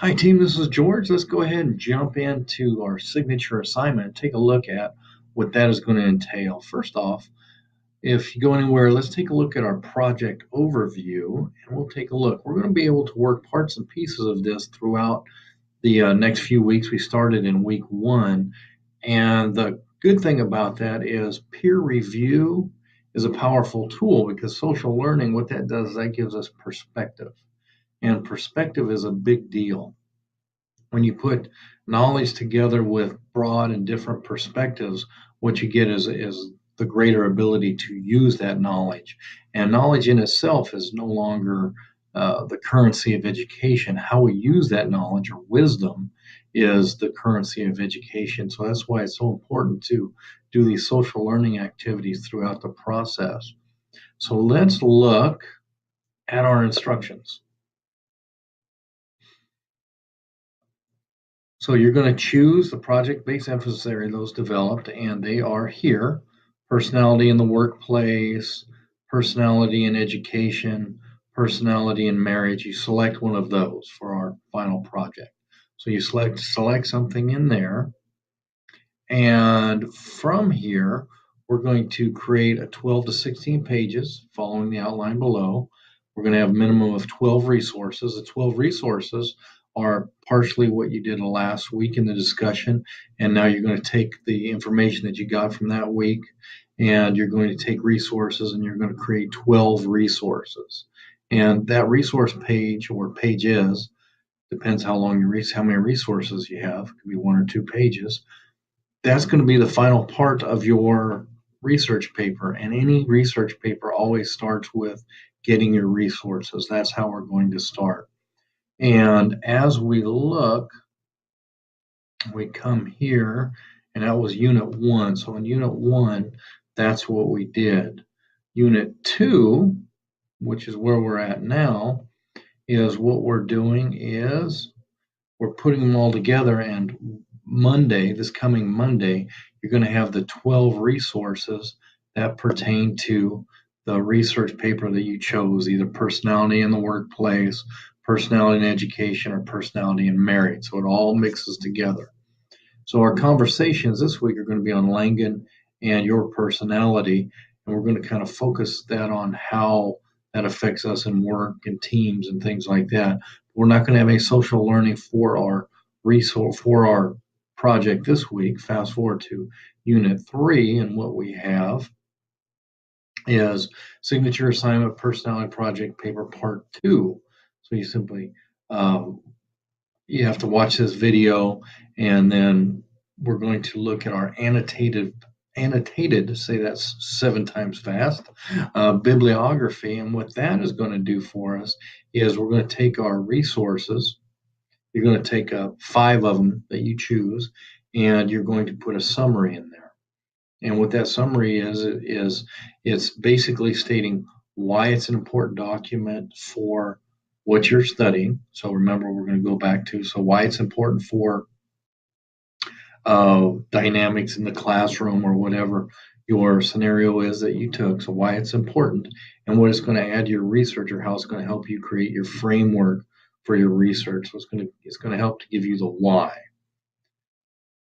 Hi, team. This is George. Let's go ahead and jump into our signature assignment and take a look at what that is going to entail. First off, if you go anywhere, let's take a look at our project overview and we'll take a look. We're going to be able to work parts and pieces of this throughout the next few weeks. We started in week one. And the good thing about that is peer review is a powerful tool because social learning, what that does is that gives us perspective. And perspective is a big deal when you put knowledge together with broad and different perspectives, what you get is the greater ability to use that knowledge. And knowledge in itself is no longer the currency of education. How we use that knowledge or wisdom is the currency of education. So that's why it's so important to do these social learning activities throughout the process. So let's look at our instructions. So you're going to choose the project-based emphasis area, those developed, and they are here: personality in the workplace, personality in education, personality in marriage. You select one of those for our final project. So you select something in there, and from here, we're going to create a 12 to 16 pages following the outline below. We're going to have a minimum of 12 resources. The 12 resources are partially what you did last week in the discussion, and now you're going to take the information that you got from that week, and you're going to take resources, and you're going to create 12 resources. And that resource page or pages depends how long how many resources you have. It could be one or two pages. That's going to be the final part of your research paper. And any research paper always starts with getting your resources. That's how we're going to start. And as we look, we come here, and that was unit one. So in unit one, that's what we did. Unit two, which is where we're at now, is what we're doing is we're putting them all together, and Monday, this coming Monday, you're going to have the 12 resources that pertain to the research paper that you chose, either personality in the workplace, personality in education, or personality in marriage. So it all mixes together. So our conversations this week are going to be on Langan and your personality, and we're going to kind of focus that on how that affects us in work and teams and things like that. We're not going to have any social learning for our resource for our project this week. Fast forward to unit three, and what we have is signature assignment personality project paper part two. So you simply you have to watch this video, and then we're going to look at our annotated, say that's 7 times fast, bibliography. And what that is going to do for us is we're going to take our resources. You're going to take 5 of them that you choose, and you're going to put a summary in there. And what that summary is it's basically stating why it's an important document for what you're studying. So remember, we're going to go back to why it's important for dynamics in the classroom or whatever your scenario is that you took. So why it's important and what it's going to add to your research, or how it's going to help you create your framework for your research. So it's going to help to give you the why.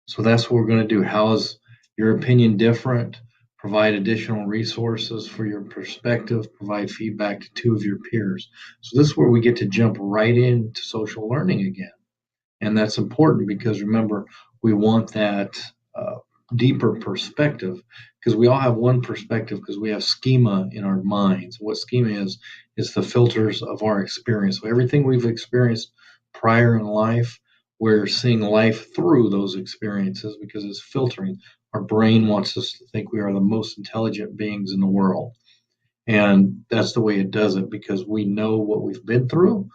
So that's what we're going to do. How is your opinion different? Provide additional resources for your perspective, provide feedback to 2 of your peers. So this is where we get to jump right into social learning again. And that's important because remember, we want that deeper perspective, because we all have one perspective because we have schema in our minds. What schema is the filters of our experience. So everything we've experienced prior in life, we're seeing life through those experiences because it's filtering. Our brain wants us to think we are the most intelligent beings in the world. And that's the way it does it because we know what we've been through,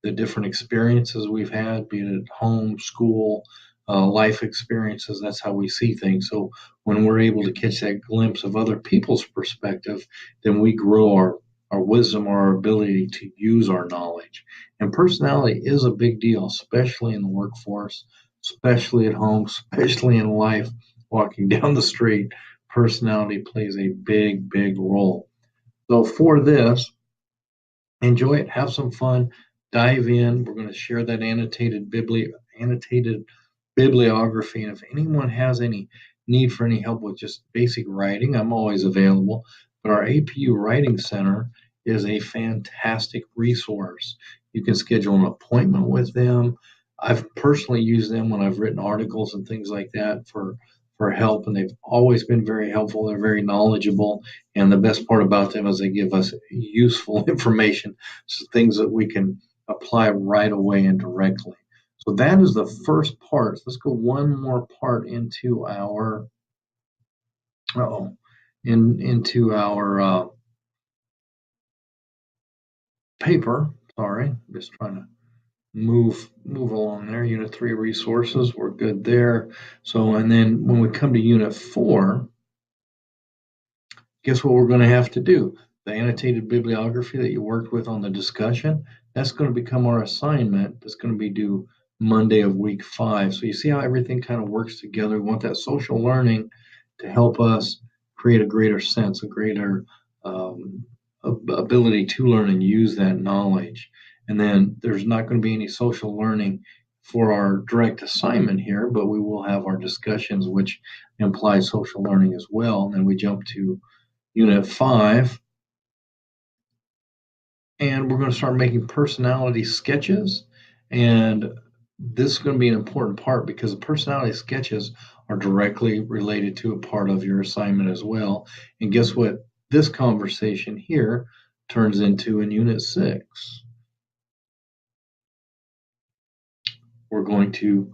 the different experiences we've had, be it at home, school, life experiences. That's how we see things. So when we're able to catch that glimpse of other people's perspective, then we grow our wisdom, our ability to use our knowledge. And personality is a big deal, especially in the workforce, especially at home, especially in life, walking down the street. Personality plays a big, big role. So for this, enjoy it, have some fun, dive in. We're going to share that annotated bibliography. And if anyone has any need for any help with just basic writing, I'm always available. But our APU Writing Center is a fantastic resource. You can schedule an appointment with them. I've personally used them when I've written articles and things like that for help, and they've always been very helpful. They're very knowledgeable, and the best part about them is they give us useful information, so things that we can apply right away and directly. So that is the first part. Let's go one more part into our oh into our paper. Sorry, just trying to move along there. Unit 3 resources, we're good there. So, and then when we come to Unit 4, guess what we're going to have to do? The annotated bibliography that you worked with on the discussion, that's going to become our assignment. That's going to be due Monday of week 5. So you see how everything kind of works together. We want that social learning to help us create a greater sense, a greater ability to learn and use that knowledge. And then there's not going to be any social learning for our direct assignment here, but we will have our discussions, which imply social learning as well. And then we jump to Unit 5, and we're going to start making personality sketches. And this is going to be an important part because the personality sketches are directly related to a part of your assignment as well. And guess what? This conversation here turns into in Unit 6. We're going to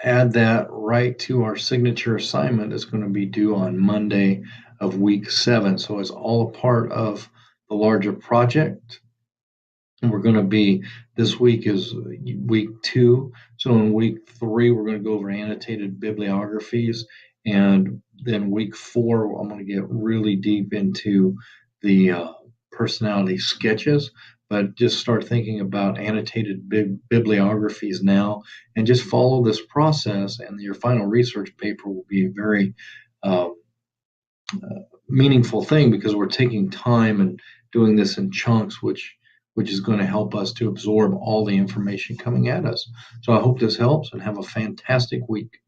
add that right to our signature assignment. It's going to be due on Monday of week 7. So it's all a part of the larger project. And we're going to be, this week is week 2. So in week 3, we're going to go over annotated bibliographies. And then week 4, I'm going to get really deep into the personality sketches. But just start thinking about annotated bibliographies now and just follow this process. And your final research paper will be a very uh, meaningful thing because we're taking time and doing this in chunks, which is going to help us to absorb all the information coming at us. So I hope this helps and have a fantastic week.